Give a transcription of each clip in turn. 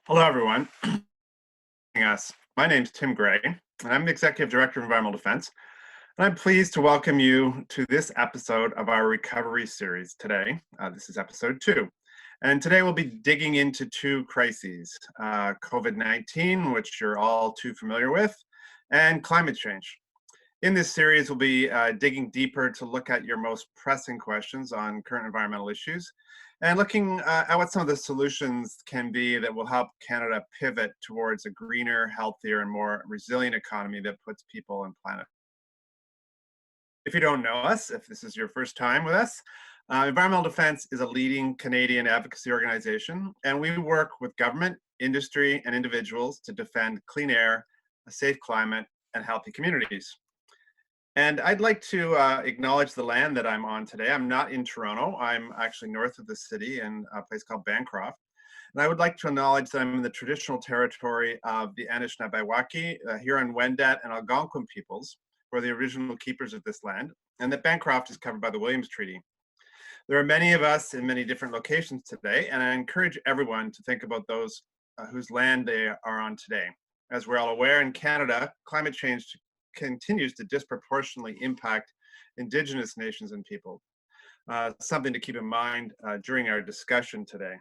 Hello, everyone. Us. My name is Tim Gray, and I'm the Executive Director of Environmental Defense. And I'm pleased to welcome you to this episode of our recovery series today. This is episode 2. And today we'll be digging into 2 crises, COVID-19, which you're all too familiar with, and climate change. In this series, we'll be digging deeper to look at your most pressing questions on current environmental issues and looking at what some of the solutions can be that will help Canada pivot towards a greener, healthier, and more resilient economy that puts people and planet. If you don't know us, if this is your first time with us, Environmental Defense is a leading Canadian advocacy organization, and we work with government, industry, and individuals to defend clean air, a safe climate, and healthy communities. And I'd like to acknowledge the land that I'm on today. I'm not in Toronto. I'm actually north of the city in a place called Bancroft. And I would like to acknowledge that I'm in the traditional territory of the Anishinaabe, Huron-Wendat, and Algonquin peoples, who are the original keepers of this land, and that Bancroft is covered by the Williams Treaty. There are many of us in many different locations today, and I encourage everyone to think about those whose land they are on today. As we're all aware, in Canada, climate change continues to disproportionately impact Indigenous nations and people. Something to keep in mind during our discussion today.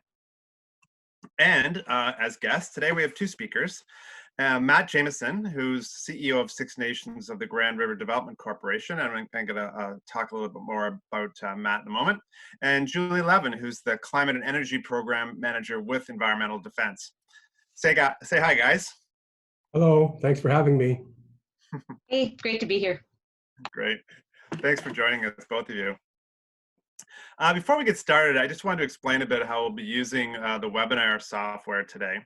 And as guests, today we have 2 speakers. Matt Jamieson, who's CEO of 6 Nations of the Grand River Development Corporation, and I'm going to talk a little bit more about Matt in a moment, and Julie Levin, who's the Climate and Energy Program Manager with Environmental Defense. Say hi, guys. Hello, thanks for having me. Hey, great to be here. Great. Thanks for joining us, both of you. Before we get started, I just wanted to explain a bit how we'll be using the webinar software today.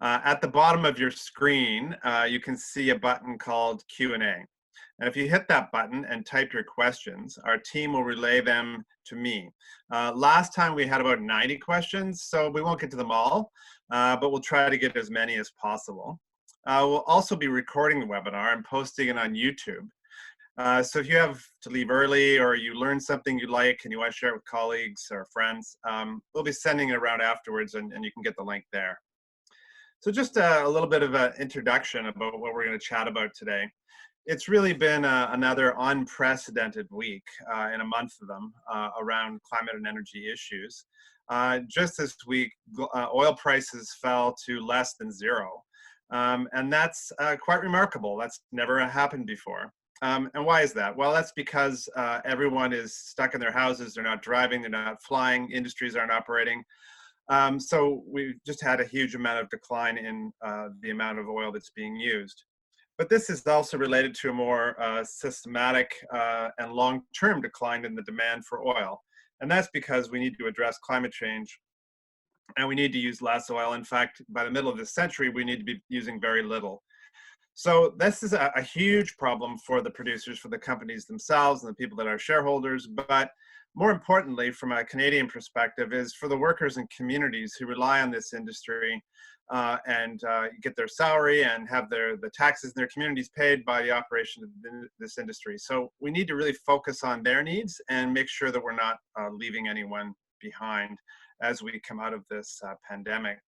At the bottom of your screen, you can see a button called Q&A. And if you hit that button and type your questions, our team will relay them to me. Last time we had about 90 questions, so we won't get to them all, but we'll try to get as many as possible. We'll also be recording the webinar and posting it on YouTube. So if you have to leave early or you learn something you like and you want to share it with colleagues or friends, we'll be sending it around afterwards and you can get the link there. So just a little bit of an introduction about what we're going to chat about today. It's really been another unprecedented week in a month of them around climate and energy issues. Just this week, oil prices fell to less than 0. And that's quite remarkable. That's never happened before. And why is that? Well, that's because everyone is stuck in their houses. They're not driving, they're not flying, industries aren't operating. So we've just had a huge amount of decline in the amount of oil that's being used. But this is also related to a more systematic and long-term decline in the demand for oil. And that's because we need to address climate change and we need to use less oil. In fact, by the middle of this century, we need to be using very little. So this is a huge problem for the producers, for the companies themselves and the people that are shareholders. But more importantly, from a Canadian perspective, is for the workers and communities who rely on this industry and get their salary and have the taxes in their communities paid by the operation of this industry. So we need to really focus on their needs and make sure that we're not leaving anyone behind as we come out of this pandemic.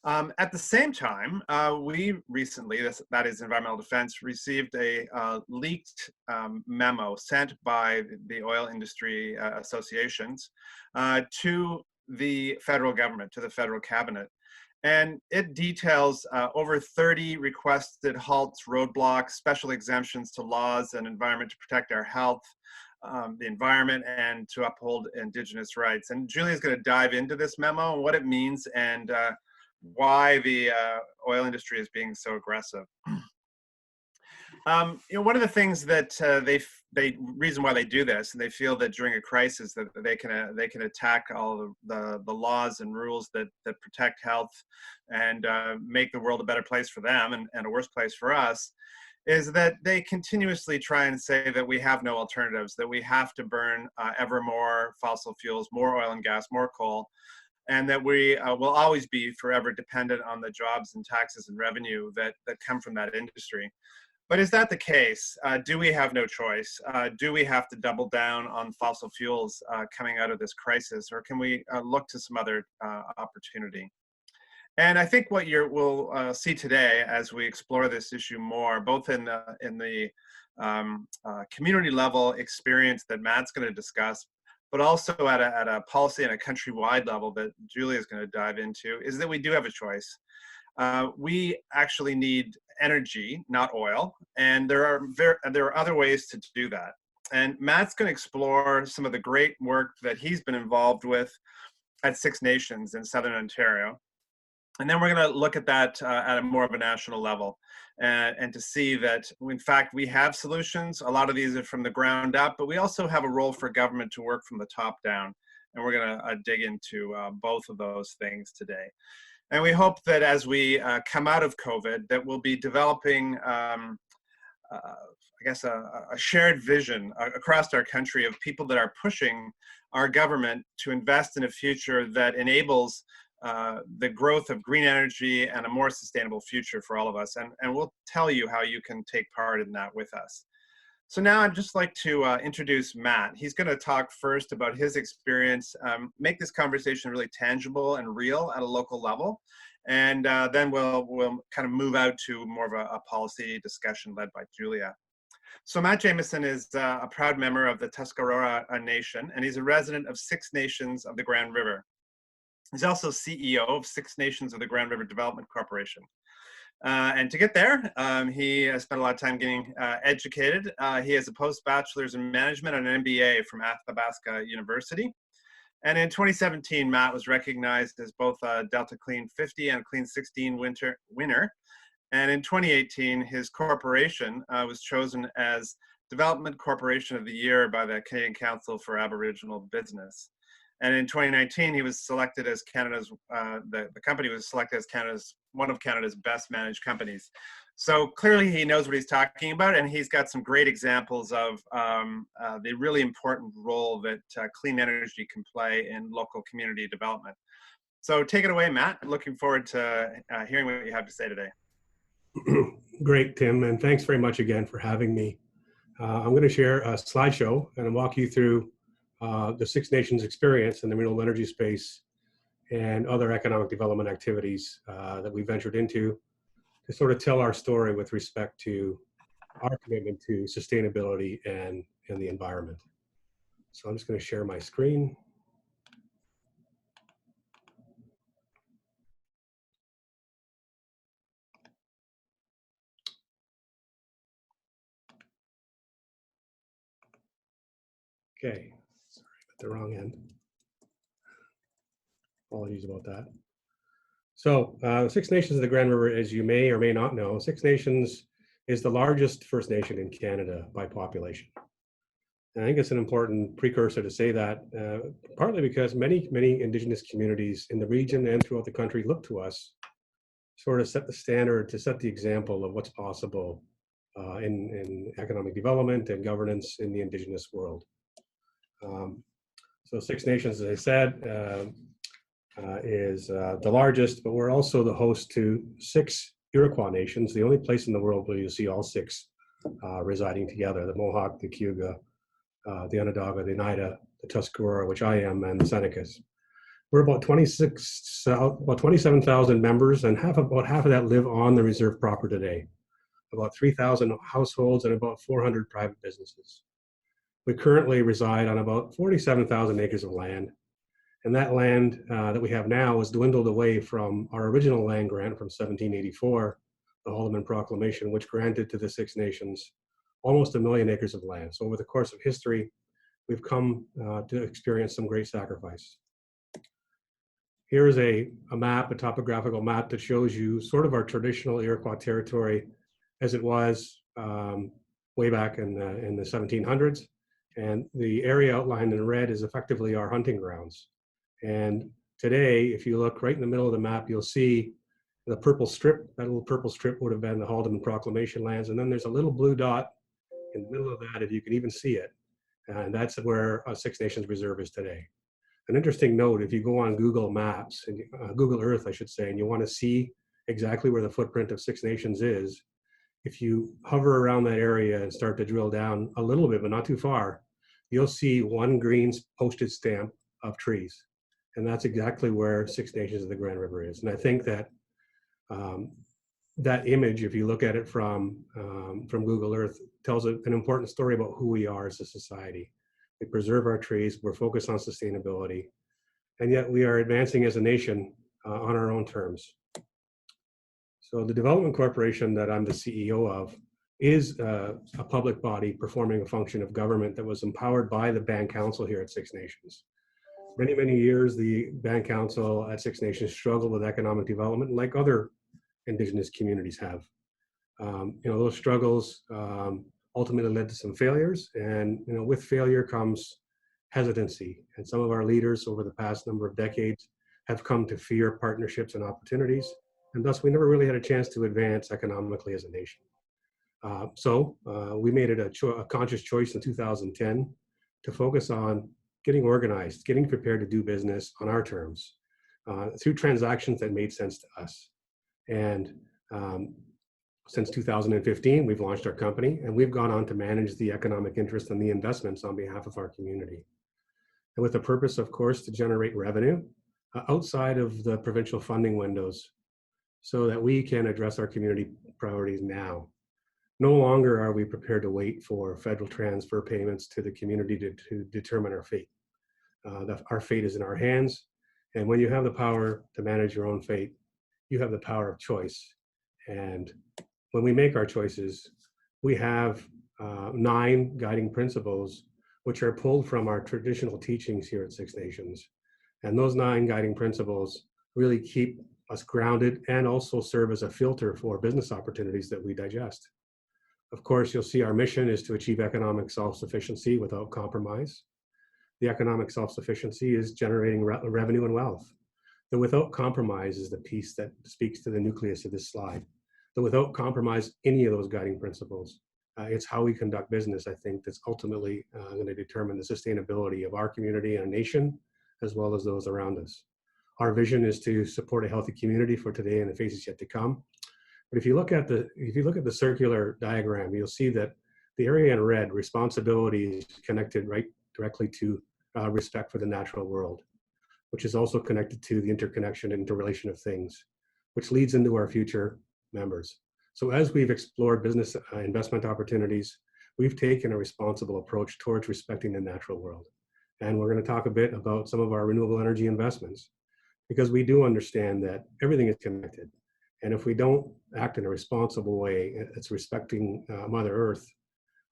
At the same time, we recently, that is Environmental Defense, received a leaked memo sent by the oil industry associations to the federal government, to the federal cabinet. And it details over 30 requested halts, roadblocks, special exemptions to laws and environment to protect our health, the environment, and to uphold Indigenous rights. And Julia's going to dive into this memo and what it means and why the oil industry is being so aggressive. One of the things that reason why they do this, and they feel that during a crisis that they can attack all the laws and rules that protect health and make the world a better place for them and a worse place for us, is that they continuously try and say that we have no alternatives, that we have to burn ever more fossil fuels, more oil and gas, more coal, and that we will always be forever dependent on the jobs and taxes and revenue that come from that industry. But is that the case? Do we have no choice? Do we have to double down on fossil fuels coming out of this crisis, or can we look to some other opportunity? And I think what we'll see today as we explore this issue more, both in the community level experience that Matt's going to discuss, but also at a policy and a countrywide level that Julia is going to dive into, is that we do have a choice. We actually need energy, not oil, and there are other ways to do that. And Matt's going to explore some of the great work that he's been involved with at Six Nations in Southern Ontario. And then we're going to look at that at a more of a national level and to see that, in fact, we have solutions. A lot of these are from the ground up, but we also have a role for government to work from the top down. And we're going to dig into both of those things today. And we hope that as we come out of COVID, that we'll be developing, I guess, a shared vision across our country of people that are pushing our government to invest in a future that enables the growth of green energy and a more sustainable future for all of us. And we'll tell you how you can take part in that with us. So now I'd just like to introduce Matt. He's going to talk first about his experience, make this conversation really tangible and real at a local level. And then we'll kind of move out to more of a policy discussion led by Julia. So Matt Jamieson is a proud member of the Tuscarora Nation, and he's a resident of Six Nations of the Grand River. He's also CEO of Six Nations of the Grand River Development Corporation. And to get there, he spent a lot of time getting educated. He has a post-bachelor's in management and an MBA from Athabasca University. And in 2017, Matt was recognized as both a Delta Clean 50 and Clean 16 winner. And in 2018, his corporation was chosen as Development Corporation of the Year by the Canadian Council for Aboriginal Business. And in 2019, he was selected as Canada's, the company was selected as one of Canada's best managed companies. So clearly he knows what he's talking about, and he's got some great examples of the really important role that clean energy can play in local community development. So take it away, Matt. Looking forward to hearing what you have to say today. Great, Tim, and thanks very much again for having me. I'm going to share a slideshow and walk you through the Six Nations experience in the renewable energy space and other economic development activities that we ventured into to sort of tell our story with respect to our commitment to sustainability and the environment. So I'm just going to share my screen. Okay, sorry, at the wrong end. Apologies about that. So Six Nations of the Grand River, as you may or may not know, Six Nations is the largest First Nation in Canada by population. And I think it's an important precursor to say that, partly because many Indigenous communities in the region and throughout the country look to us sort of set the standard, to set the example of what's possible in economic development and governance in the Indigenous world. So Six Nations, as I said, is the largest, but we're also the host to 6 Iroquois nations, the only place in the world where you see all 6 residing together: the Mohawk, the Cayuga, the Onondaga, the Oneida, the Tuscarora, which I am, and the Senecas. We're about 27,000 members, and about half of that live on the reserve proper today. About 3,000 households and about 400 private businesses. We currently reside on about 47,000 acres of land. And that land that we have now has dwindled away from our original land grant from 1784, the Haldeman Proclamation, which granted to the Six Nations almost 1 million acres of land. So over the course of history, we've come to experience some great sacrifice. Here is a map, a topographical map that shows you sort of our traditional Iroquois territory as it was way back in the 1700s. And the area outlined in red is effectively our hunting grounds. And today, if you look right in the middle of the map, you'll see the purple strip. That little purple strip would have been the Haldeman Proclamation lands. And then there's a little blue dot in the middle of that, if you can even see it. And that's where Six Nations Reserve is today. An interesting note, if you go on Google Maps, and Google Earth, I should say, and you want to see exactly where the footprint of Six Nations is, if you hover around that area and start to drill down a little bit, but not too far, you'll see one green postage stamp of trees. And that's exactly where Six Nations of the Grand River is. And I think that that image, if you look at it from Google Earth, tells an important story about who we are as a society. We preserve our trees, we're focused on sustainability, and yet we are advancing as a nation on our own terms. So the development corporation that I'm the CEO of is a public body performing a function of government that was empowered by the Band Council here at Six Nations. Many, many years, the Band Council at Six Nations struggled with economic development like other Indigenous communities have. Those struggles ultimately led to some failures, and with failure comes hesitancy. And some of our leaders over the past number of decades have come to fear partnerships and opportunities, and thus we never really had a chance to advance economically as a nation. So we made it a conscious choice in 2010 to focus on getting organized, getting prepared to do business on our terms through transactions that made sense to us. And since 2015, we've launched our company, and we've gone on to manage the economic interest and the investments on behalf of our community. And with the purpose, of course, to generate revenue outside of the provincial funding windows so that we can address our community priorities now. No longer are we prepared to wait for federal transfer payments to the community to determine our fate. Our fate is in our hands, and when you have the power to manage your own fate, you have the power of choice. And when we make our choices, we have 9 guiding principles which are pulled from our traditional teachings here at Six Nations. And those 9 guiding principles really keep us grounded and also serve as a filter for business opportunities that we digest. Of course, you'll see our mission is to achieve economic self-sufficiency without compromise. The economic self-sufficiency is generating revenue and wealth. The without compromise is the piece that speaks to the nucleus of this slide. The without compromise any of those guiding principles. It's how we conduct business, I think, that's ultimately going to determine the sustainability of our community and nation, as well as those around us. Our vision is to support a healthy community for today and the phases yet to come. But if you look at the circular diagram, you'll see that the area in red, responsibility, is connected right directly to respect for the natural world, which is also connected to the interconnection and interrelation of things, which leads into our future members. So as we've explored business investment opportunities, we've taken a responsible approach towards respecting the natural world. And we're going to talk a bit about some of our renewable energy investments, because we do understand that everything is connected. And if we don't act in a responsible way, it's respecting Mother Earth,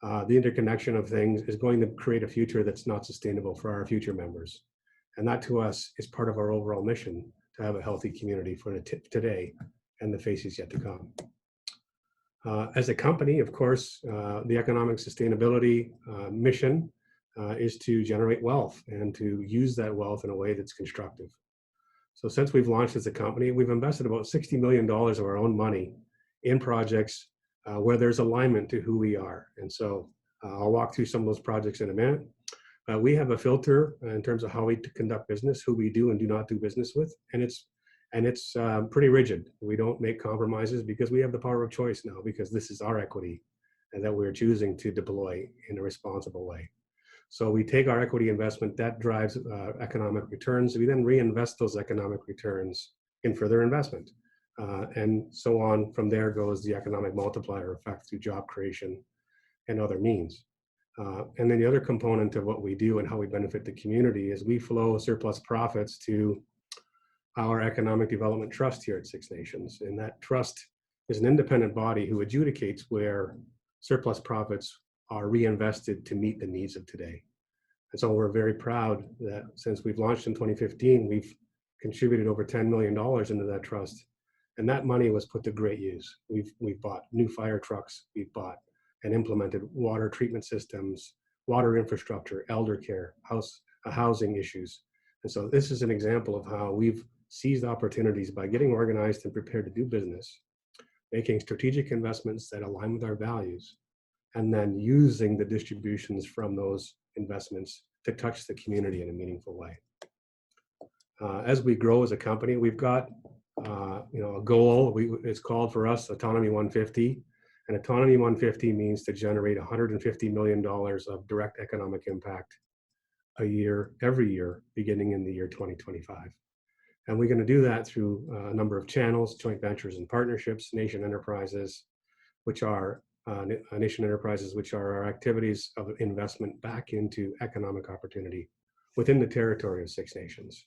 the interconnection of things is going to create a future that's not sustainable for our future members. And that to us is part of our overall mission, to have a healthy community for today and the phases yet to come. As a company, of course, the economic sustainability mission is to generate wealth and to use that wealth in a way that's constructive. So since we've launched as a company, we've invested about $60 million of our own money in projects where there's alignment to who we are. And so I'll walk through some of those projects in a minute. We have a filter in terms of how we conduct business, who we do and do not do business with, and it's pretty rigid. We don't make compromises because we have the power of choice now, because this is our equity and that we're choosing to deploy in a responsible way. So we take our equity investment, that drives economic returns. We then reinvest those economic returns in further investment. And so on from there goes the economic multiplier effect through job creation and other means. And then the other component of what we do and how we benefit the community is we flow surplus profits to our Economic Development Trust here at Six Nations. And that trust is an independent body who adjudicates where surplus profits are reinvested to meet the needs of today. And so we're very proud that since we've launched in 2015, we've contributed over $10 million into that trust. And that money was put to great use. We've bought new fire trucks, we've bought and implemented water treatment systems, water infrastructure, elder care, housing issues. And so this is an example of how we've seized opportunities by getting organized and prepared to do business, making strategic investments that align with our values, and then using the distributions from those investments to touch the community in a meaningful way. As we grow as a company, we've got a goal. It's called for us Autonomy 150. And Autonomy 150 means to generate $150 million of direct economic impact a year, every year, beginning in the year 2025. And we're going to do that through a number of channels, joint ventures and partnerships, nation enterprises, which are our activities of investment back into economic opportunity within the territory of Six Nations.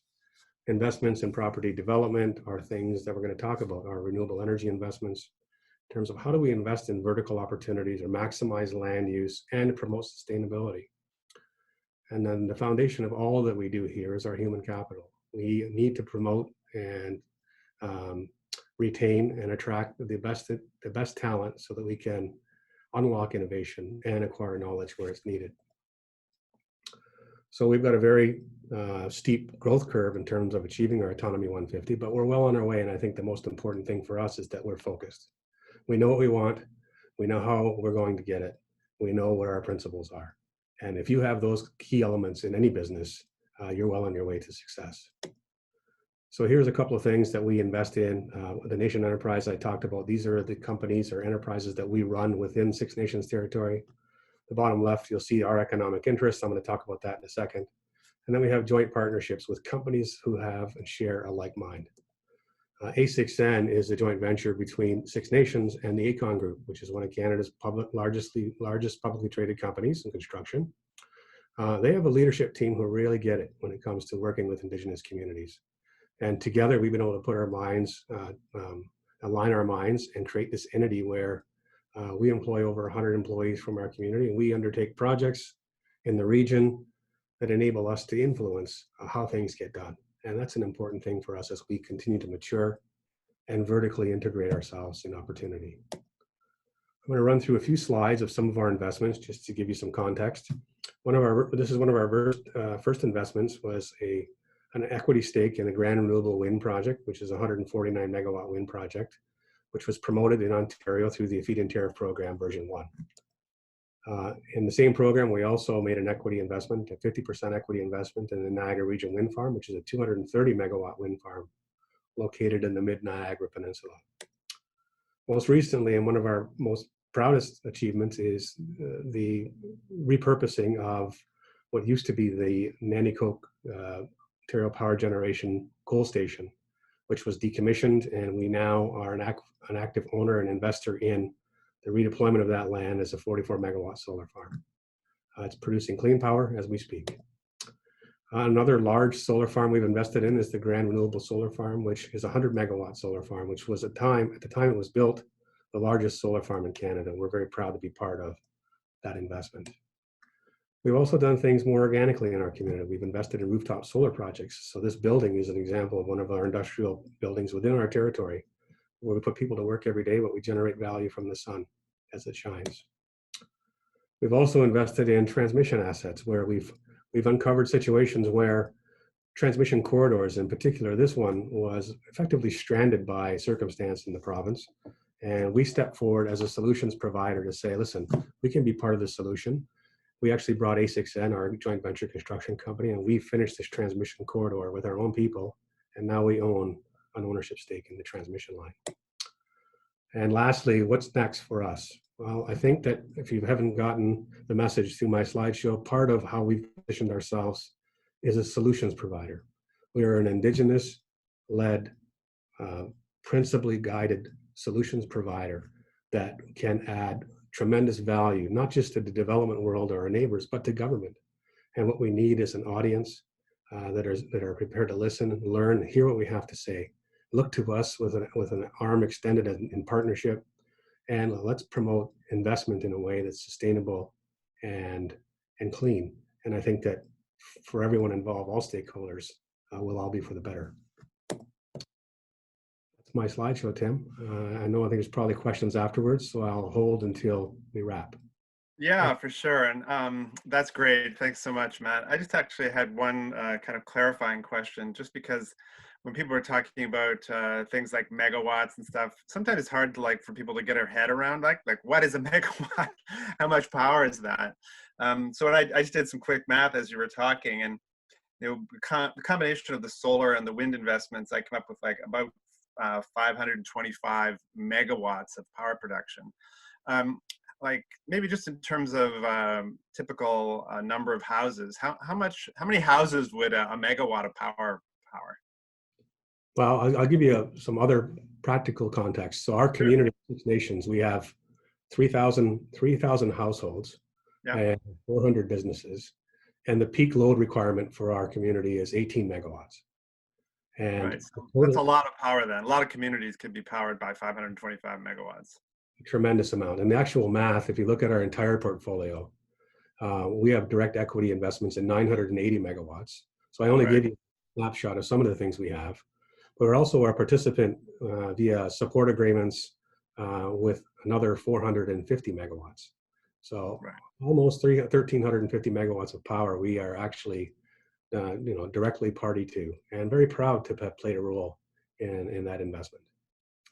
Investments in property development are things that we're going to talk about, our renewable energy investments, in terms of how do we invest in vertical opportunities or maximize land use and promote sustainability. And then the foundation of all that we do here is our human capital. We need to promote and retain and attract the best talent so that we can unlock innovation and acquire knowledge where it's needed. So we've got a very steep growth curve in terms of achieving our Autonomy 150, but we're well on our way. And I think the most important thing for us is that we're focused. We know what we want. We know how we're going to get it. We know what our principles are. And if you have those key elements in any business, you're well on your way to success. So here's a couple of things that we invest in. The Nation Enterprise I talked about, these are the companies or enterprises that we run within Six Nations territory. The bottom left, you'll see our economic interests. I'm going to talk about that in a second. And then we have joint partnerships with companies who have and share a like mind. A6N is a joint venture between Six Nations and the Acon Group, which is one of Canada's largest publicly traded companies in construction. They have a leadership team who really get it when it comes to working with Indigenous communities. And together we've been able to put our minds, align our minds and create this entity where we employ over 100 employees from our community, and we undertake projects in the region that enable us to influence how things get done. And that's an important thing for us as we continue to mature and vertically integrate ourselves in opportunity. I'm going to run through a few slides of some of our investments just to give you some context. This is one of our first investments was an equity stake in the Grand Renewable Wind Project, which is a 149 megawatt wind project, which was promoted in Ontario through the Feed-in Tariff Program version 1. In the same program, we also made an equity investment, a 50% equity investment in the Niagara Region Wind Farm, which is a 230 megawatt wind farm located in the mid-Niagara Peninsula. Most recently, and one of our most proudest achievements is the repurposing of what used to be the Nanticoke Ontario Power Generation coal station, which was decommissioned, and we now are an active owner and investor in the redeployment of that land as a 44 megawatt solar farm. It's producing clean power as we speak. Another large solar farm we've invested in is the Grand Renewable Solar Farm, which is a 100 megawatt solar farm, which was at the time it was built, the largest solar farm in Canada. We're very proud to be part of that investment. We've also done things more organically in our community. We've invested in rooftop solar projects. So this building is an example of one of our industrial buildings within our territory, where we put people to work every day, but we generate value from the sun as it shines. We've also invested in transmission assets where we've uncovered situations where transmission corridors, in particular, this one was effectively stranded by circumstance in the province. And we stepped forward as a solutions provider to say, listen, we can be part of the solution. We actually brought A6N, our joint venture construction company, and we finished this transmission corridor with our own people. And now we own an ownership stake in the transmission line. And lastly, what's next for us? Well, I think that if you haven't gotten the message through my slideshow, part of how we've positioned ourselves is a solutions provider. We are an Indigenous-led, principally guided solutions provider that can add tremendous value, not just to the development world or our neighbors, but to government. And what we need is an audience that are prepared to listen, learn, hear what we have to say. Look to us with an arm extended in partnership, and let's promote investment in a way that's sustainable and clean. And I think that for everyone involved, all stakeholders, will all be for the better. That's my slideshow, Tim. I think there's probably questions afterwards, so I'll hold until we wrap. Yeah, for sure. And that's great. Thanks so much, Matt. I just actually had one kind of clarifying question, just because when people are talking about things like megawatts and stuff, sometimes it's hard to for people to get their head around like what is a megawatt? How much power is that? So I just did some quick math as you were talking, and the combination of the solar and the wind investments, I come up with about 525 megawatts of power production. like maybe just in terms of typical number of houses, how many houses would a megawatt of power? Well, I'll give you some other practical context. So our community, Six Nations, we have 3,000 households and 400 businesses. And the peak load requirement for our community is 18 megawatts. And right. So that's a lot of power then. A lot of communities could be powered by 525 megawatts. A tremendous amount. And the actual math, if you look at our entire portfolio, we have direct equity investments in 980 megawatts. So I only gave you a snapshot of some of the things we have. But we're also a participant via support agreements with another 450 megawatts. So almost 1,350 megawatts of power we are actually directly party to, and very proud to have played a role in that investment.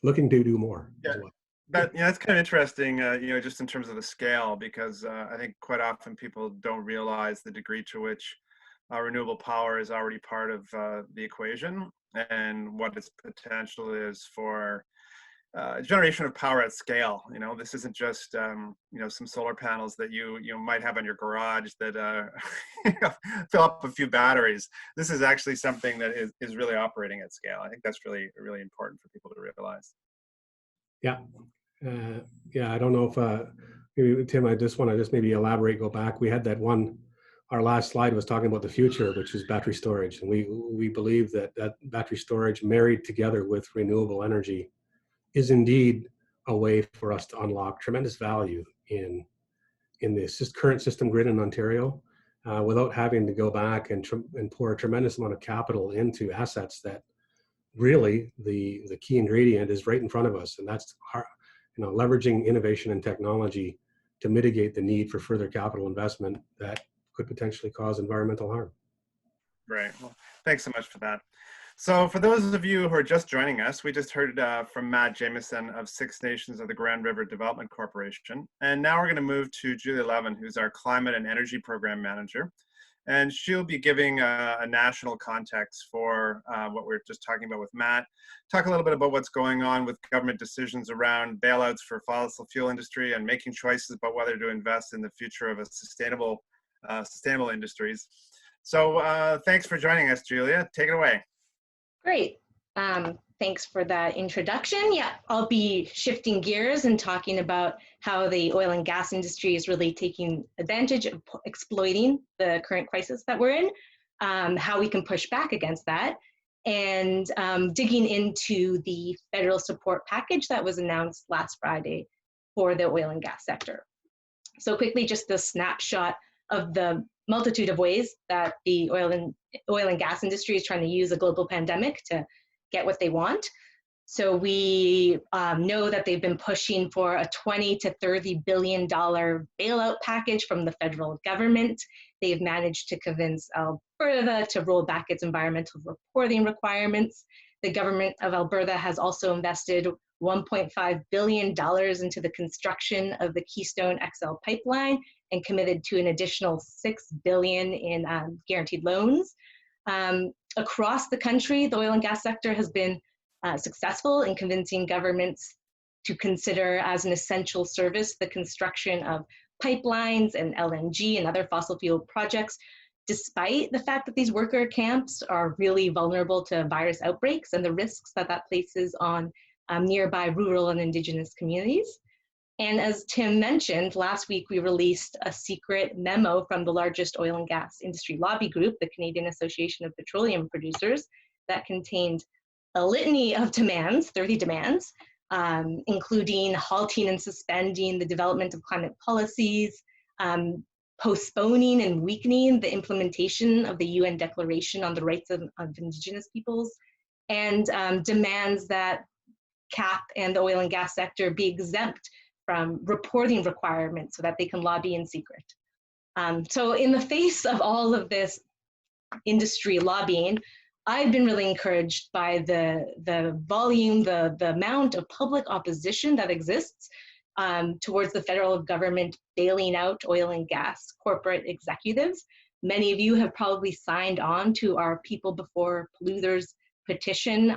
Looking to do more as well. That's kind of interesting, just in terms of the scale, because I think quite often people don't realize the degree to which renewable power is already part of the equation and what its potential is for generation of power at scale. This isn't just some solar panels that you might have on your garage that fill up a few batteries. This is actually something that is really operating at scale. I think that's really important for people to realize. Yeah. I don't know if maybe, Tim, I just want to maybe elaborate, go back. We had that one, our last slide was talking about the future, which is battery storage. And we believe that battery storage married together with renewable energy is indeed a way for us to unlock tremendous value in the current system grid in Ontario without having to go back and pour a tremendous amount of capital into assets that really the key ingredient is right in front of us. And that's leveraging innovation and technology to mitigate the need for further capital investment that could potentially cause environmental harm. Right. Well, thanks so much for that. So for those of you who are just joining us, we just heard from Matt Jamieson of Six Nations of the Grand River Development Corporation. And now we're going to move to Julia Levin, who's our Climate and Energy Program Manager. And she'll be giving a national context for what we were just talking about with Matt. Talk a little bit about what's going on with government decisions around bailouts for fossil fuel industry and making choices about whether to invest in the future of a sustainable industries. So thanks for joining us, Julia. Take it away. Great. Thanks for that introduction. Yeah, I'll be shifting gears and talking about how the oil and gas industry is really taking advantage of exploiting the current crisis that we're in, how we can push back against that, and digging into the federal support package that was announced last Friday for the oil and gas sector. So quickly, just a snapshot of the multitude of ways that the oil and gas industry is trying to use a global pandemic to get what they want. So we know that they've been pushing for a $20 to $30 billion bailout package from the federal government. They've managed to convince Alberta to roll back its environmental reporting requirements. The government of Alberta has also invested $1.5 billion into the construction of the Keystone XL pipeline and committed to an additional $6 billion in guaranteed loans. Across the country, the oil and gas sector has been successful in convincing governments to consider as an essential service the construction of pipelines and LNG and other fossil fuel projects, despite the fact that these worker camps are really vulnerable to virus outbreaks and the risks that places on nearby rural and Indigenous communities. And as Tim mentioned, last week we released a secret memo from the largest oil and gas industry lobby group, the Canadian Association of Petroleum Producers, that contained a litany of demands, 30 demands, including halting and suspending the development of climate policies, postponing and weakening the implementation of the UN Declaration on the Rights of Indigenous Peoples, and demands that CAPP and the oil and gas sector be exempt from reporting requirements so that they can lobby in secret. So in the face of all of this industry lobbying, I've been really encouraged by the volume, the amount of public opposition that exists towards the federal government bailing out oil and gas corporate executives. Many of you have probably signed on to our People Before Polluters petition.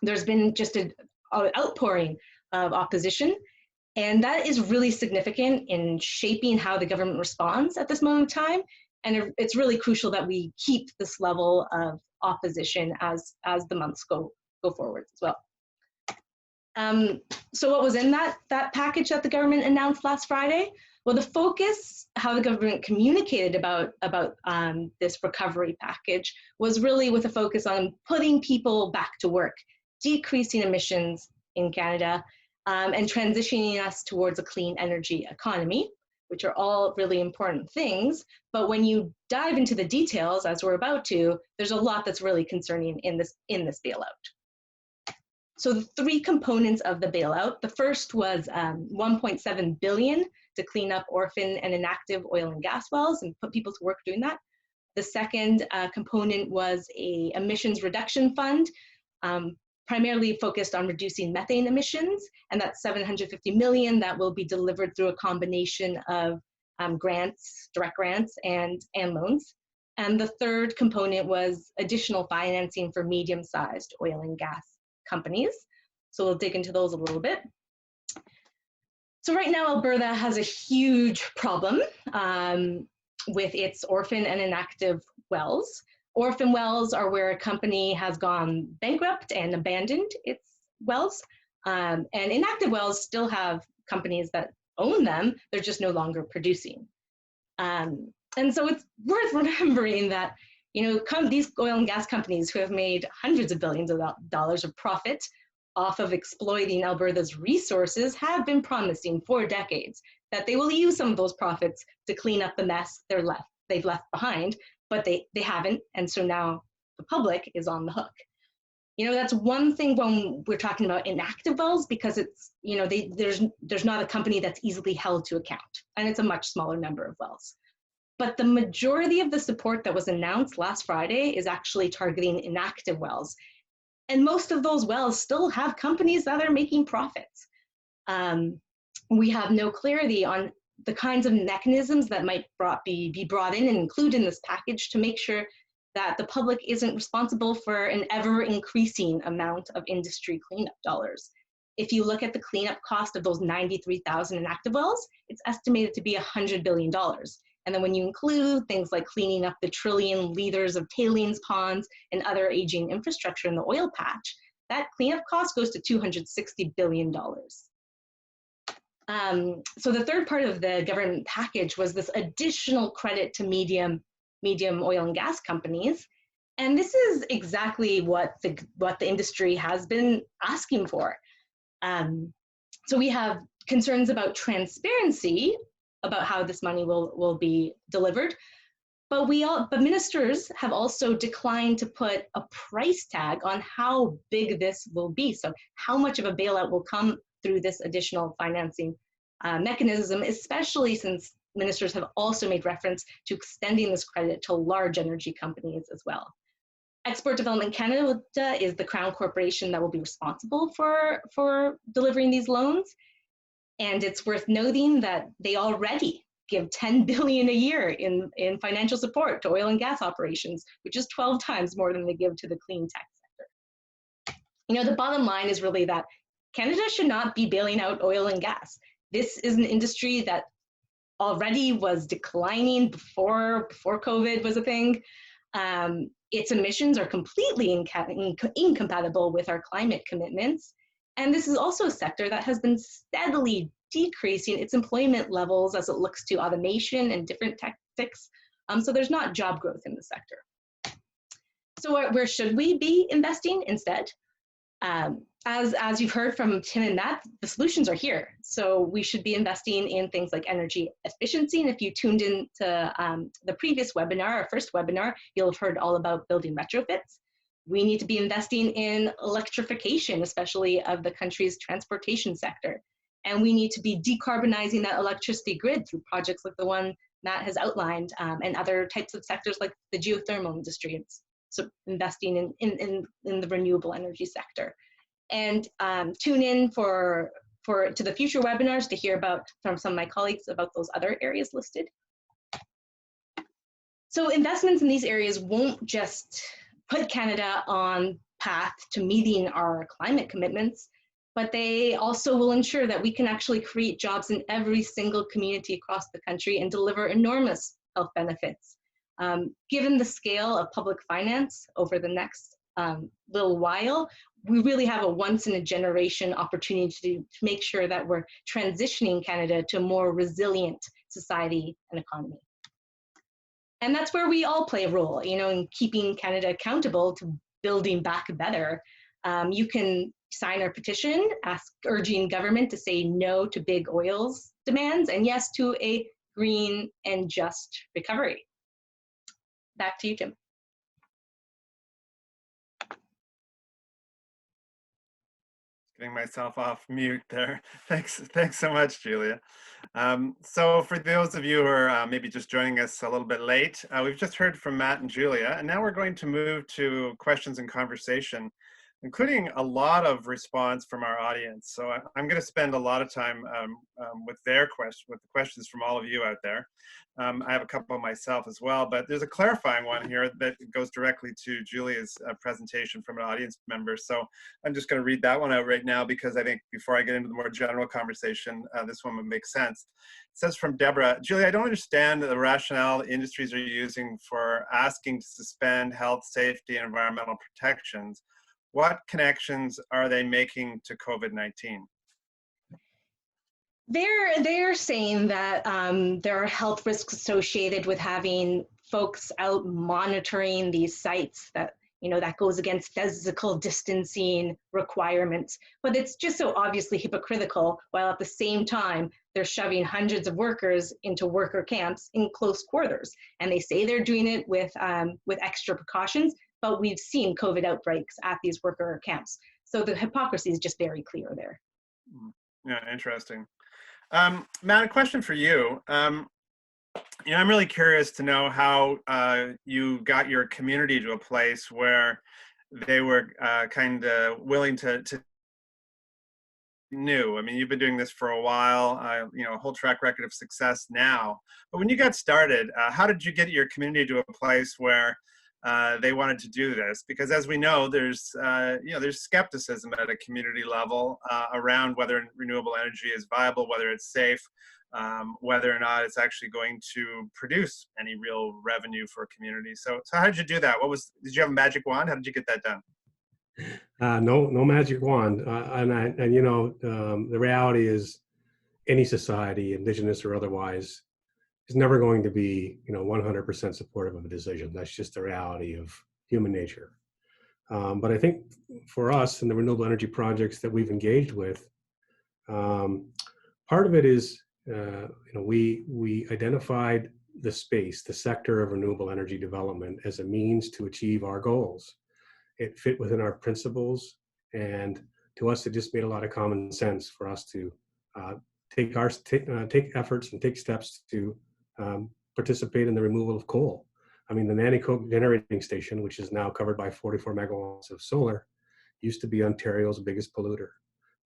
There's been just an outpouring of opposition. And that is really significant in shaping how the government responds at this moment in time. And it's really crucial that we keep this level of opposition as the months go forward as well. So what was in that package that the government announced last Friday? Well, the focus, how the government communicated about this recovery package was really with a focus on putting people back to work, decreasing emissions in Canada, and transitioning us towards a clean energy economy, which are all really important things. But when you dive into the details, as we're about to, there's a lot that's really concerning in this bailout. So the three components of the bailout, the first was $1.7 billion to clean up orphan and inactive oil and gas wells and put people to work doing that. The second component was a emissions reduction fund, primarily focused on reducing methane emissions, and that's $750 million that will be delivered through a combination of grants, direct grants, and loans. And the third component was additional financing for medium-sized oil and gas companies. So we'll dig into those a little bit. So right now, Alberta has a huge problem with its orphan and inactive wells. Orphan wells are where a company has gone bankrupt and abandoned its wells. And inactive wells still have companies that own them, they're just no longer producing. And so it's worth remembering that, you know, these oil and gas companies who have made hundreds of billions of dollars of profit off of exploiting Alberta's resources have been promising for decades that they will use some of those profits to clean up the mess they've left behind, but they haven't, and so now the public is on the hook. You know, that's one thing when we're talking about inactive wells, because it's, you know, there's not a company that's easily held to account, and it's a much smaller number of wells. But the majority of the support that was announced last Friday is actually targeting inactive wells. And most of those wells still have companies that are making profits. We have no clarity on the kinds of mechanisms that might be brought in and included in this package to make sure that the public isn't responsible for an ever-increasing amount of industry cleanup dollars. If you look at the cleanup cost of those 93,000 inactive wells, it's estimated to be $100 billion. And then when you include things like cleaning up the trillion liters of tailings ponds and other aging infrastructure in the oil patch, that cleanup cost goes to $260 billion. So the third part of the government package was this additional credit to medium oil and gas companies. And this is exactly what the industry has been asking for. So we have concerns about transparency about how this money will be delivered, but ministers have also declined to put a price tag on how big this will be. So how much of a bailout will come through this additional financing mechanism, especially since ministers have also made reference to extending this credit to large energy companies as well. Export Development Canada is the Crown Corporation that will be responsible for delivering these loans. And it's worth noting that they already give $10 billion a year in financial support to oil and gas operations, which is 12 times more than they give to the clean tech sector. You know, the bottom line is really that Canada should not be bailing out oil and gas. This is an industry that already was declining before COVID was a thing. Its emissions are completely incompatible with our climate commitments. And this is also a sector that has been steadily decreasing its employment levels as it looks to automation and different tactics. So there's not job growth in the sector. So where should we be investing instead? As you've heard from Tim and Matt, the solutions are here. So we should be investing in things like energy efficiency. And if you tuned in to the previous webinar, our first webinar, you'll have heard all about building retrofits. We need to be investing in electrification, especially of the country's transportation sector. And we need to be decarbonizing that electricity grid through projects like the one Matt has outlined, and other types of sectors like the geothermal industry. So investing in the renewable energy sector. And tune in to the future webinars to hear from some of my colleagues about those other areas listed. So investments in these areas won't just put Canada on path to meeting our climate commitments, but they also will ensure that we can actually create jobs in every single community across the country and deliver enormous health benefits. Given the scale of public finance over the next little while, we really have a once-in-a-generation opportunity to make sure that we're transitioning Canada to a more resilient society and economy. And that's where we all play a role, you know, in keeping Canada accountable to building back better. You can sign our petition, urging government to say no to big oil's demands and yes to a green and just recovery. Back to you, Jim. Getting myself off mute there. Thanks so much, Julia. So for those of you who are maybe just joining us a little bit late, we've just heard from Matt and Julia, and now we're going to move to questions and conversation, including a lot of response from our audience. So I'm going to spend a lot of time with the questions from all of you out there. I have a couple myself as well, but there's a clarifying one here that goes directly to Julia's presentation from an audience member. So I'm just going to read that one out right now because I think before I get into the more general conversation, this one would make sense. It says from Deborah, Julia, I don't understand the rationale industries are using for asking to suspend health, safety, and environmental protections. What connections are they making to COVID-19? They're saying that there are health risks associated with having folks out monitoring these sites that, you know, that goes against physical distancing requirements. But it's just so obviously hypocritical, while at the same time, they're shoving hundreds of workers into worker camps in close quarters. And they say they're doing it with extra precautions, but we've seen COVID outbreaks at these worker camps. So the hypocrisy is just very clear there. Yeah, interesting. Matt, a question for you. You know, I'm really curious to know how you got your community to a place where they were kind of willing to new. I mean, you've been doing this for a while, you know, a whole track record of success now. But when you got started, how did you get your community to a place where they wanted to do this? Because as we know, there's you know, there's skepticism at a community level around whether renewable energy is viable, whether it's safe, whether or not it's actually going to produce any real revenue for a community. So how did you do that? Did you have a magic wand? How did you get that done? No magic wand. And you know, the reality is any society, Indigenous or otherwise, is never going to be, you know, 100% supportive of a decision. That's just the reality of human nature. But I think for us and the renewable energy projects that we've engaged with, part of it is, you know, we identified the space, the sector of renewable energy development as a means to achieve our goals. It fit within our principles, and to us, it just made a lot of common sense for us to take efforts and take steps to participate in the removal of coal. I mean, the Nanticoke generating station, which is now covered by 44 megawatts of solar, used to be Ontario's biggest polluter.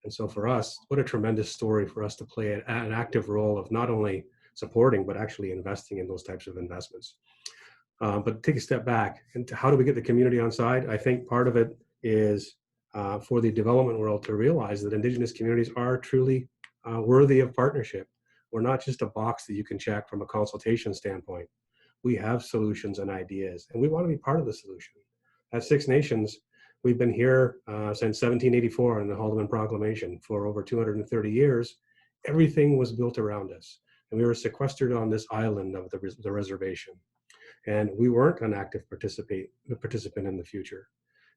And so for us, what a tremendous story for us to play an active role of not only supporting, but actually investing in those types of investments. But take a step back, and how do we get the community on side? I think part of it is for the development world to realize that Indigenous communities are truly worthy of partnership. We're not just a box that you can check from a consultation standpoint. We have solutions and ideas, and we want to be part of the solution. At Six Nations, we've been here since 1784 in the Haldeman Proclamation. For over 230 years, everything was built around us, and we were sequestered on this island of the reservation. And we weren't an active participant in the future.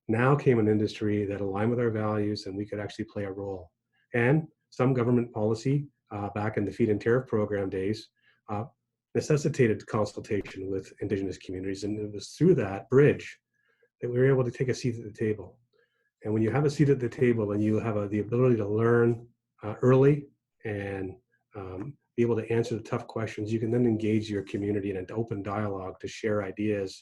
Now came an industry that aligned with our values, and we could actually play a role. And some government policy back in the Feed and Tariff program days necessitated consultation with Indigenous communities, and it was through that bridge that we were able to take a seat at the table. And when you have a seat at the table and you have the ability to learn early and be able to answer the tough questions, you can then engage your community in an open dialogue to share ideas,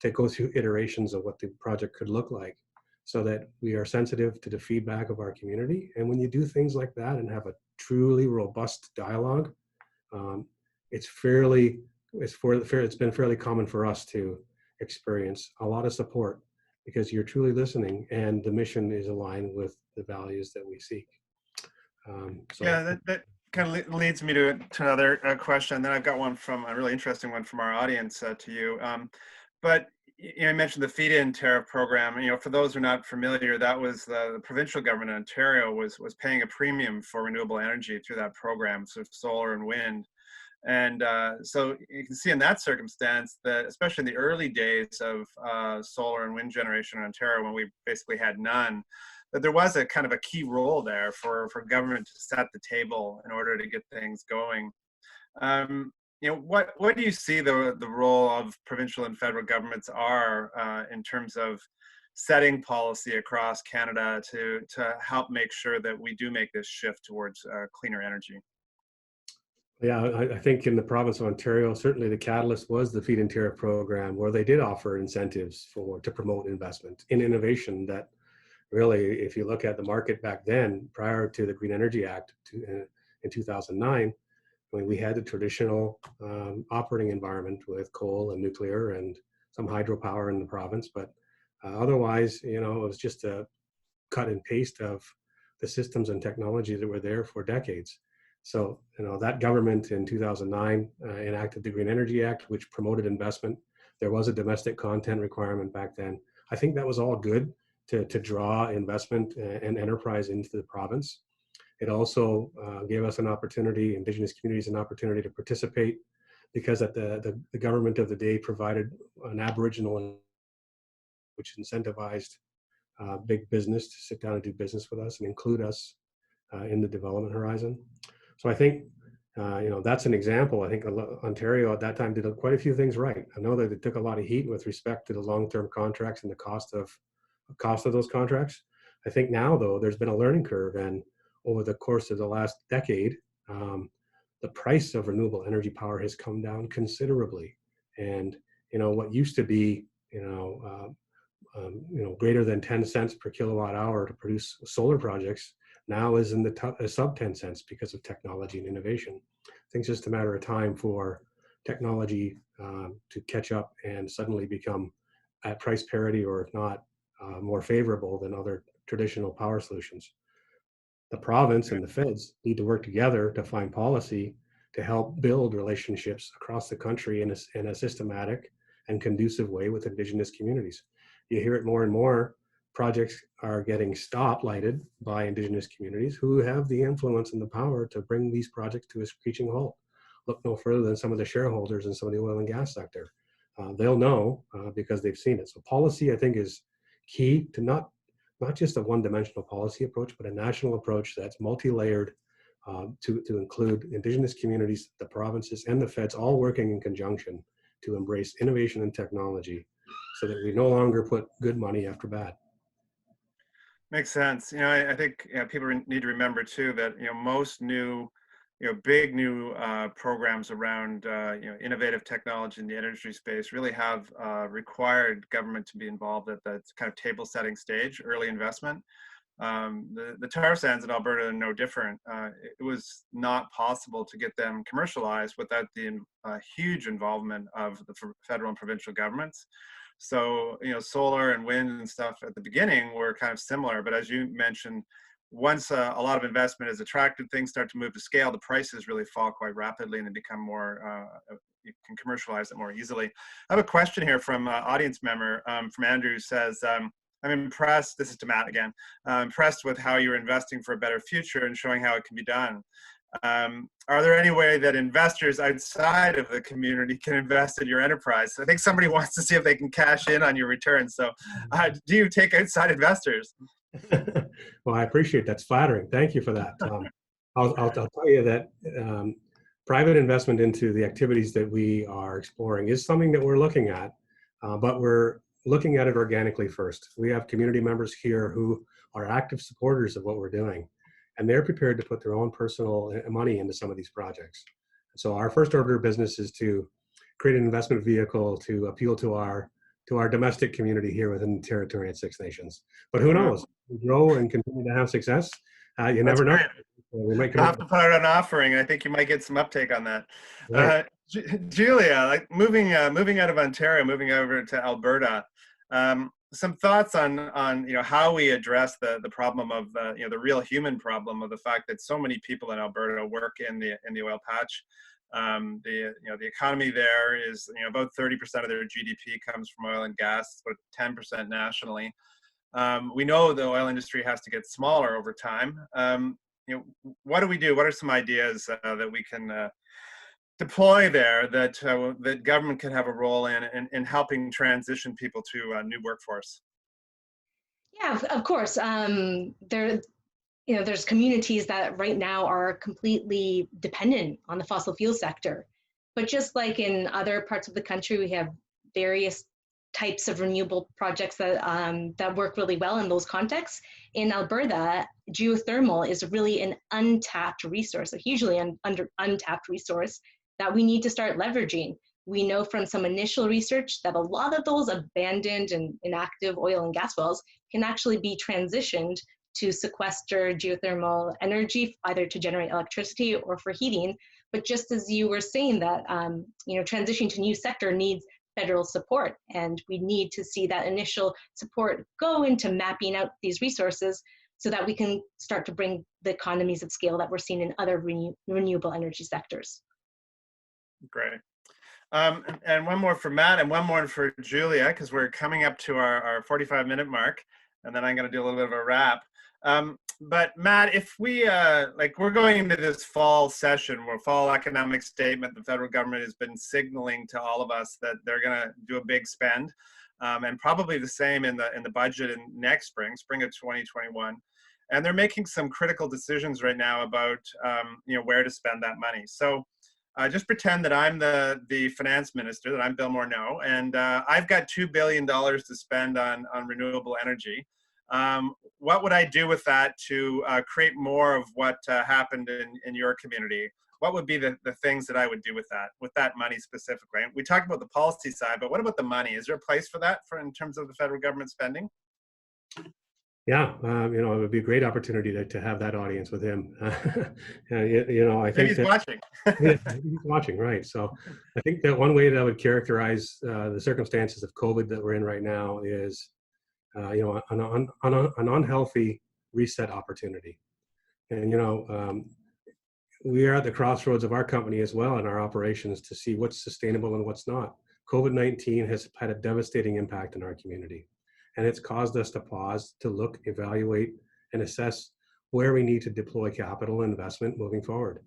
to go through iterations of what the project could look like, so that we are sensitive to the feedback of our community. And when you do things like that and have a truly robust dialogue, it's been fairly common for us to experience a lot of support because you're truly listening and the mission is aligned with the values that we seek. Yeah, that kind of leads me to another question. Then I've got one from a really interesting one from our audience to you. But you mentioned the feed-in tariff program. For those who are not familiar, that was the provincial government in Ontario was paying a premium for renewable energy through that program, so solar and wind. And so you can see in that circumstance that, especially in the early days of solar and wind generation in Ontario, when we basically had none, that there was a kind of a key role there for government to set the table in order to get things going. What do you see the role of provincial and federal governments are in terms of setting policy across Canada to help make sure that we do make this shift towards cleaner energy? Yeah, I think in the province of Ontario, certainly the catalyst was the feed-in tariff program, where they did offer incentives to promote investment in innovation that really, if you look at the market back then, prior to the Green Energy Act in 2009, when we had the traditional operating environment with coal and nuclear and some hydropower in the province, but otherwise, it was just a cut and paste of the systems and technology that were there for decades. So, that government in 2009 enacted the Green Energy Act, which promoted investment. There was a domestic content requirement back then. I think that was all good to draw investment and enterprise into the province. It also gave us an opportunity, Indigenous communities, an opportunity to participate, because at the government of the day provided an Aboriginal, which incentivized big business to sit down and do business with us and include us in the development horizon. So I think, that's an example. I think Ontario at that time did quite a few things right. I know that it took a lot of heat with respect to the long-term contracts and the cost of those contracts. I think now, though, there's been a learning curve, and over the course of the last decade, the price of renewable energy power has come down considerably. And what used to be greater than 10 cents per kilowatt hour to produce solar projects now is in the sub 10 cents because of technology and innovation. I think it's just a matter of time for technology to catch up and suddenly become at price parity, or if not, more favorable than other traditional power solutions. The province and the feds need to work together to find policy to help build relationships across the country in a systematic and conducive way with Indigenous communities. You hear it more and more. Projects are getting stoplighted by Indigenous communities who have the influence and the power to bring these projects to a screeching halt. Look no further than some of the shareholders in some of the oil and gas sector. They'll know because they've seen it. So policy, I think, is key to not just a one-dimensional policy approach, but a national approach that's multi-layered to include Indigenous communities, the provinces, and the feds all working in conjunction to embrace innovation and technology so that we no longer put good money after bad. Makes sense. I think people need to remember too that most new, big new programs around innovative technology in the energy space really have required government to be involved at that kind of table setting stage, early investment. The tar sands in Alberta are no different. It was not possible to get them commercialized without the huge involvement of the federal and provincial governments. So, solar and wind and stuff at the beginning were kind of similar, but as you mentioned, once a lot of investment is attracted, things start to move to scale, the prices really fall quite rapidly and they become more, you can commercialize it more easily. I have a question here from audience member, from Andrew, who says, I'm impressed, this is to Matt again, impressed with how you're investing for a better future and showing how it can be done. Are there any way that investors outside of the community can invest in your enterprise? I think somebody wants to see if they can cash in on your returns. So do you take outside investors? Well, I appreciate that's flattering. Thank you for that. I'll tell you that private investment into the activities that we are exploring is something that we're looking at, but we're looking at it organically first. We have community members here who are active supporters of what we're doing, and they're prepared to put their own personal money into some of these projects. So our first order of business is to create an investment vehicle to appeal to our domestic community here within the territory at Six Nations. But who knows? We grow and continue to have success. You never know. We might have to put out an offering. I think you might get some uptake on that. Right. Julia, like moving out of Ontario, moving over to Alberta. some thoughts on how we address the problem of the real human problem of the fact that so many people in Alberta work in the oil patch. The economy there is about 30% of their GDP comes from oil and gas, about 10% nationally. We know the oil industry has to get smaller over time. What do we do? What are some ideas that we can deploy there that that government can have a role in helping transition people to a new workforce? Yeah, of course. There's communities that right now are completely dependent on the fossil fuel sector. But just like in other parts of the country, we have various types of renewable projects that work really well in those contexts. In Alberta, geothermal is really an untapped resource, a hugely untapped resource that we need to start leveraging. We know from some initial research that a lot of those abandoned and inactive oil and gas wells can actually be transitioned to sequester geothermal energy, either to generate electricity or for heating. But just as you were saying that, transitioning to new sector needs federal support, and we need to see that initial support go into mapping out these resources so that we can start to bring the economies of scale that we're seeing in other renewable energy sectors. Great. And one more for Matt and one more for Julia, because we're coming up to our 45-minute mark, and then I'm going to do a little bit of a wrap. But Matt, if we, we're going into this fall session, where fall economic statement, the federal government has been signaling to all of us that they're going to do a big spend, and probably the same in the budget in next spring of 2021. And they're making some critical decisions right now about, where to spend that money. So just pretend that I'm the finance minister, that I'm Bill Morneau, and I've got $2 billion to spend on renewable energy. What would I do with that to create more of what happened in your community? What would be the things that I would do with that money specifically? And we talked about the policy side, but what about the money? Is there a place for that in terms of the federal government spending? Yeah, it would be a great opportunity to have that audience with him. I think maybe he's watching. Yeah, he's watching, right? So I think that one way that I would characterize the circumstances of COVID that we're in right now is, an unhealthy reset opportunity. And we are at the crossroads of our company as well in our operations to see what's sustainable and what's not. COVID-19 has had a devastating impact in our community. And it's caused us to pause, to look, evaluate, and assess where we need to deploy capital investment moving forward.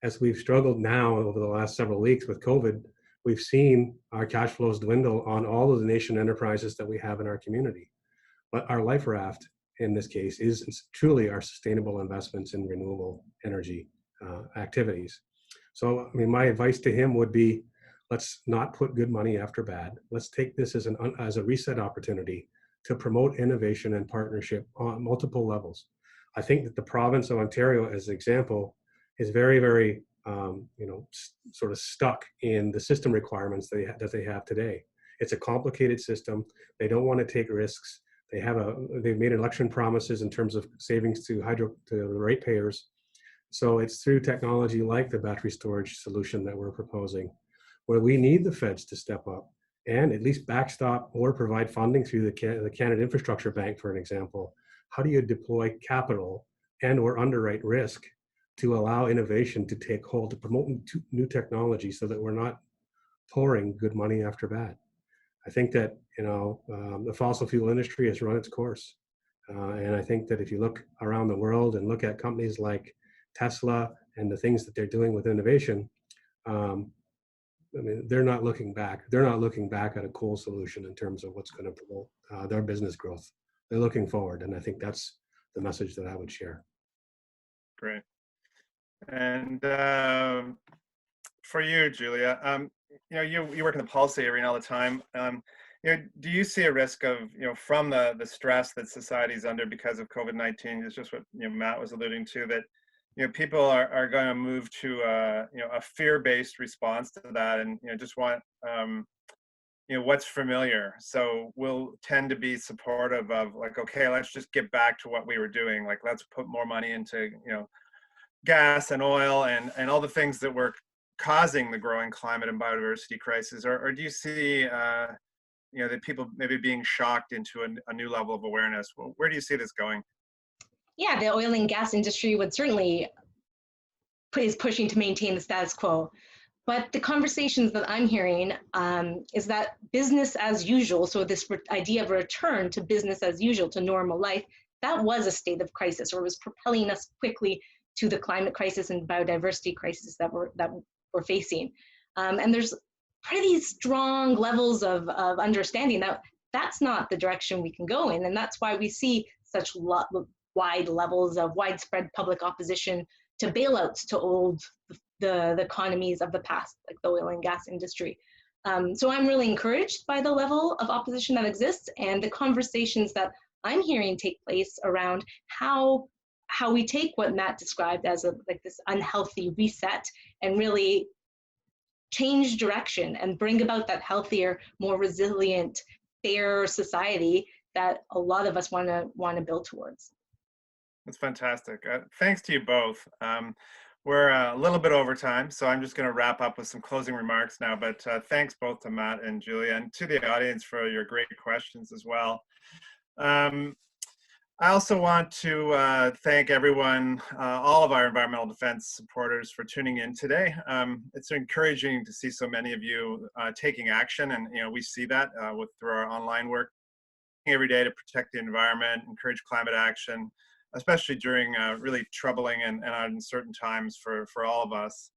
As we've struggled now over the last several weeks with COVID, we've seen our cash flows dwindle on all of the nation enterprises that we have in our community. But our life raft, in this case, is truly our sustainable investments in renewable energy activities. So, my advice to him would be, let's not put good money after bad. Let's take this as a reset opportunity to promote innovation and partnership on multiple levels. I think that the province of Ontario, as an example, is very, very, sort of stuck in the system requirements that they have today. It's a complicated system. They don't want to take risks. They've made election promises in terms of savings to the ratepayers. So it's through technology like the battery storage solution that we're proposing, where we need the feds to step up and at least backstop or provide funding through the Canada Infrastructure Bank, for an example. How do you deploy capital and or underwrite risk to allow innovation to take hold, to promote new technology so that we're not pouring good money after bad? I think that, the fossil fuel industry has run its course. And I think that if you look around the world and look at companies like Tesla and the things that they're doing with innovation, they're not looking back. They're not looking back at a coal solution in terms of what's going to promote their business growth. They're looking forward. And I think that's the message that I would share. Great. And for you, Julia, you work in the policy arena all the time. Do you see a risk of, from the stress that society's under because of COVID-19, is just what Matt was alluding to, that people are going to move to a fear-based response to that, and just want what's familiar. So we'll tend to be supportive of, like, okay, let's just get back to what we were doing. Like, let's put more money into gas and oil and all the things that were causing the growing climate and biodiversity crisis. Or do you see that people maybe being shocked into a new level of awareness. Well, where do you see this going? Yeah, the oil and gas industry would certainly is pushing to maintain the status quo. But the conversations that I'm hearing is that business as usual, so this idea of a return to business as usual, to normal life, that was a state of crisis, or was propelling us quickly to the climate crisis and biodiversity crisis that we're facing. And there's pretty strong levels of understanding that that's not the direction we can go in. And that's why we see such wide levels of widespread public opposition to bailouts to the economies of the past, like the oil and gas industry. So I'm really encouraged by the level of opposition that exists and the conversations that I'm hearing take place around how we take what Matt described as this unhealthy reset and really change direction and bring about that healthier, more resilient, fair society that a lot of us want to build towards. That's fantastic. Thanks to you both. We're a little bit over time, so I'm just going to wrap up with some closing remarks now. But thanks both to Matt and Julia, and to the audience for your great questions as well. I also want to thank everyone, all of our environmental defense supporters, for tuning in today. It's encouraging to see so many of you taking action, and we see that through our online work every day to protect the environment, encourage climate action, especially during really troubling and uncertain times for all of us.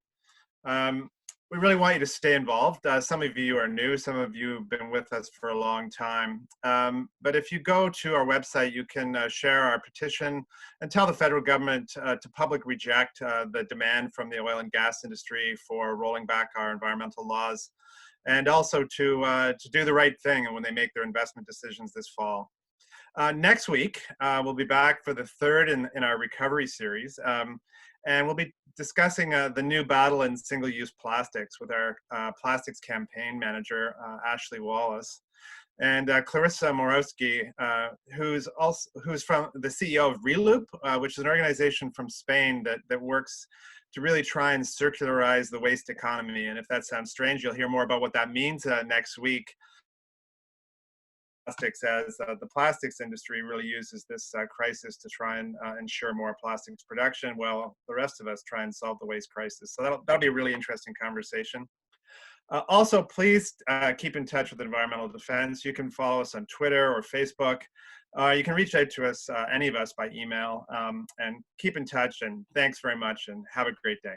We really want you to stay involved. Some of you are new, some of you have been with us for a long time. But if you go to our website, you can share our petition and tell the federal government to publicly reject the demand from the oil and gas industry for rolling back our environmental laws, and also to do the right thing when they make their investment decisions this fall. Next week, we'll be back for the third in our recovery series, and we'll be discussing the new battle in single-use plastics with our plastics campaign manager, Ashley Wallace, and Clarissa Morowski, who's from the CEO of Reloop, which is an organization from Spain that works to really try and circularize the waste economy. And if that sounds strange, you'll hear more about what that means next week. Plastics, as the plastics industry really uses this crisis to try and ensure more plastics production, while the rest of us try and solve the waste crisis. So that'll be a really interesting conversation. Also, please keep in touch with Environmental Defense. You can follow us on Twitter or Facebook. You can reach out to us, any of us, by email, and keep in touch. And thanks very much, and have a great day.